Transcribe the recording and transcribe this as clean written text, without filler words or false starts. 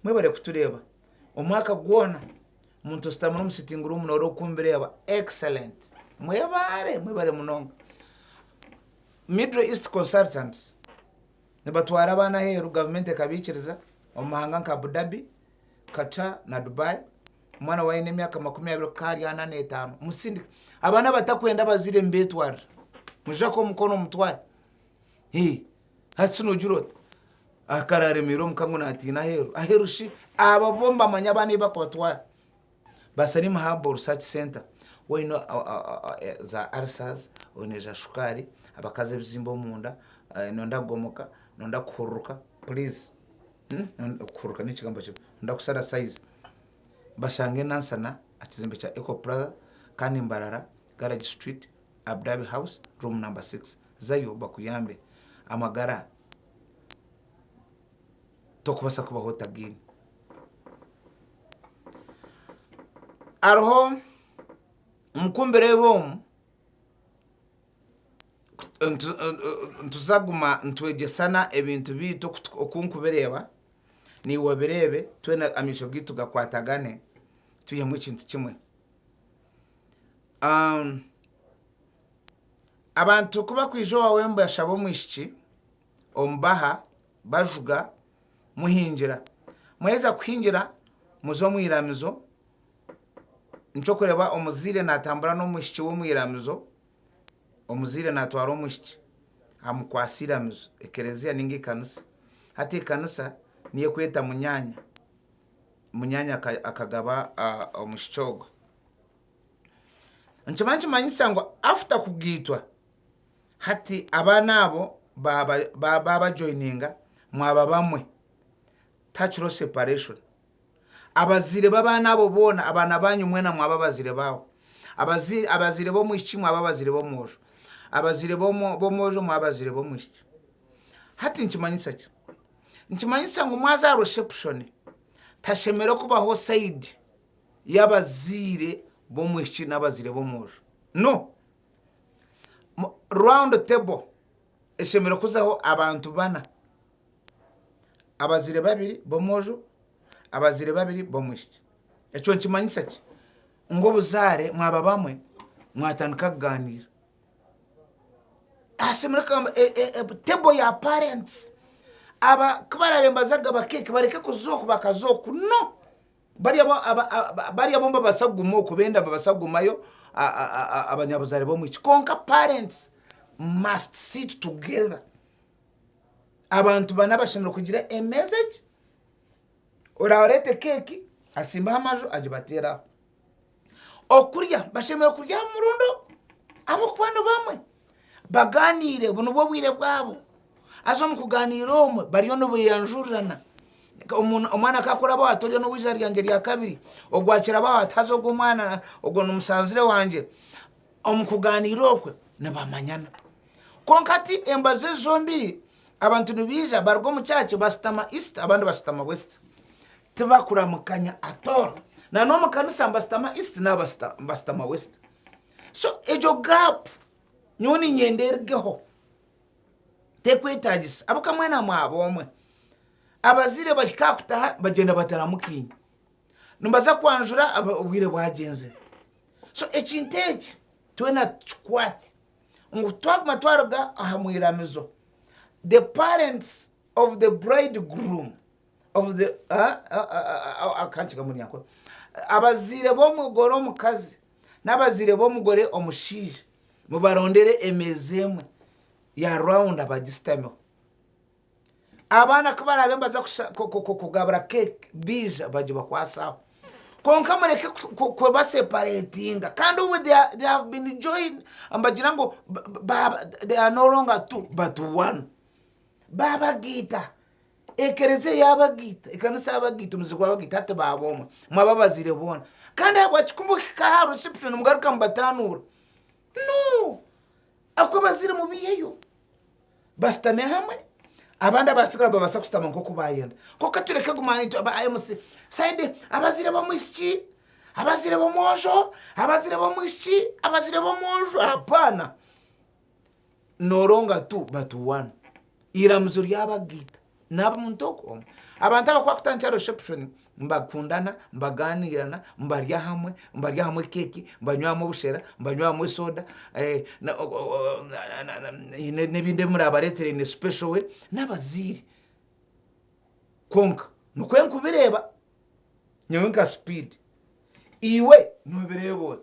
mwebale kutureba omwaka gwona muntu sitamuna mu sitting room noro kumbireba excellent mwebale munonga. Middle East Consultants nibatwara abana heru government ekabikiriza omahanga nka Abu Dhabi, Qatar na Dubai. Mwana waine emyaka 25 musindi abana batakwenda bazire mbetwara mujako mukono mutwara hatsino jurot akarare miro mukangu na atina aheru shi ababomba manyabane bakwatwara basari mahabo research center wino za arsas oneja shukari abakaze bizimbo munda nonda gomoka nonda kururuka please kururuka ni kigambo cyo ndakusara size bashange nansana akizimbe cha Eco Plaza Kanimbarara Garage Street Abu Dhabi House room number 6 zayo bakuyambe amagara tokubasa kuba hotagini arho mkumbere bom ntuzaguma ntweje sana ebintu bito okunkubereba ni waberebe twena amisho gitu gakwatagane tuyemwe ikintu kimwe. Abantu kuba kwijo wawe mbo yashabo mwishiki ombaha bajuga muhingira mweza kuhingira muzo mwiramizo nco kureba omuzire natambura no mwishiki wo mwiramizo omuzire natwara omwishiki amukwasira mizo ekerezia ningi kanisa hati kanisa niye kweta munyanya akagaba omushichogo nchimanchi manyisa ngo after kugitwa hati abana abo baba joininga mwaba bamwe touch separation abazire babana abo bona abana banyu mwena mwaba bazire bawo abazire bo mwishi mwaba bazire bo mojo abazire bo mojo mwaba bazire bo mwishi hati nchimanyisa ngo mwaza reception tashemero kubaho side yabazire bo mwishi nabazire bo mojo no round table eshemero kuzaho abantu bana abazire babiri bo mojo abazire babiri bo mwishi echo nchimanyisa ki ngo buzare mwaba bamwe mwatanuka kuganira asemero kamba table ya parents aba kubara bembazaga bakeke bareke kuzoku bakazoku no bari bomba basagumo kubenda babasagumayo abanyabuzare bo mwici konka parents must sit together abantu banabashimira kugira a message oraorete keki asimba amajo ajibatera okurya bashimira kurya murundo abo kubano bamwe baganire buno bwo bwire bwabo azo mukuganira omwe bariyo no buyanjurana omwana akakora bawatoryo no wizari yange ya kabiri ogwakira bawatazo gumwana ogwo numusanzire wanje omukuganira okwe nabamanyana konkati embaze zombiri abantu nibiza bargo mu cyacu bastama east abandi bastama west tibakura mukanya ator na no mukanisa bastama east na bastama west so ejo gap nyoni nyendergeho tekwetagisa abukamwena mwabomwe abazire bakikakutaha bagenda bataramukinya numbaza kwanjura ubwire bwagenze so ekintege twena chikwati ngutwagma twaruga ahamwiramizo the parents of the bridegroom of the akanchika muri yako abazire bomugore omukazi nabazire bomugore omushije mubarondere emezemwe ya round abagistemo abana kubara bembaza kugabra cake bija bajiba kwasaho konka mureke ko separatinga kandi ubu they have been joined ambagira ngo they are no longer two but one baba gita ekereze yabagita ikanisa yabagita muzikwa bagita tababoma mwababazire bona kandi abachikumbuka ha reception mugaruka mbatanura no akwabazire mu biyeyo bastame hamwe abanda basikara babasa kustama nko kubayenda ko katureka gumanito aba IMC side abazire bo mwishi abazire bo mojo abazire bo mwishi abazire bo mojo hapana noronga tu but one iramzuri yabagita naba muntoko abantu abakwakutangira reception mbakundana mbaganirana mbarya hamwe keki mbanywamu obushera mbanywamu soda n'ebindi muri abaretere ne special we n'abazire konka nukwe nkubireba nyewe nka speed iwe nubireba